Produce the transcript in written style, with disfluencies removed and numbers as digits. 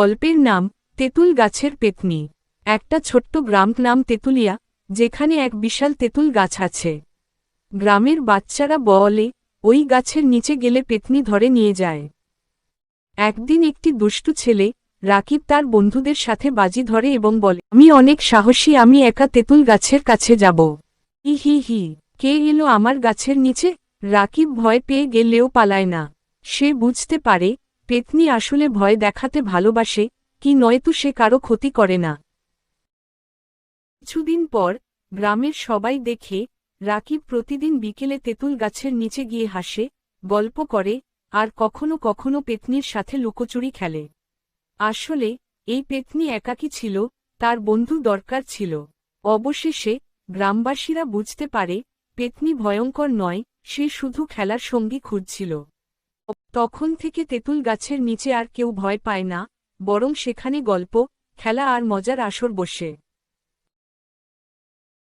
গল্পের নাম তেঁতুল গাছের পেতনি। একটা ছোট্ট গ্রাম নাম তেঁতুলিয়া, যেখানে এক বিশাল তেঁতুল গাছ আছে। গ্রামের বাচ্চারা বলে ওই গাছের নিচে গেলে পেতনি ধরে নিয়ে যায়। একদিন একটি দুষ্টু ছেলে রাকিব তার বন্ধুদের সাথে বাজি ধরে এবং বলে, আমি অনেক সাহসী, আমি একা তেঁতুল গাছের কাছে যাব। হি হি হি, কে এলো আমার গাছের নিচে? রাকিব ভয় পেয়ে গেলেও পালায় না। সে বুঝতে পারে পেতনি আসলে ভয় দেখাতে ভালোবাসে, কি নয়তো সে কারো ক্ষতি করে না। কিছুদিন পর গ্রামের সবাই দেখে রাকিব প্রতিদিন বিকেলে তেঁতুল গাছের নিচে গিয়ে হাসে, গল্প করে, আর কখনো কখনো পেতনির সাথে লুকোচুরি খেলে। আসলে এই পেতনি একাকী ছিল, তার বন্ধু দরকার ছিল। অবশেষে গ্রামবাসীরা বুঝতে পারে পেতনি ভয়ঙ্কর নয়, সে শুধু খেলার সঙ্গী খুঁজছিল। তখন থেকে তেঁতুল গাছের নিচে আর কেউ ভয় পায় না, বরং সেখানে গল্প, খেলা আর মজার আসর বসে।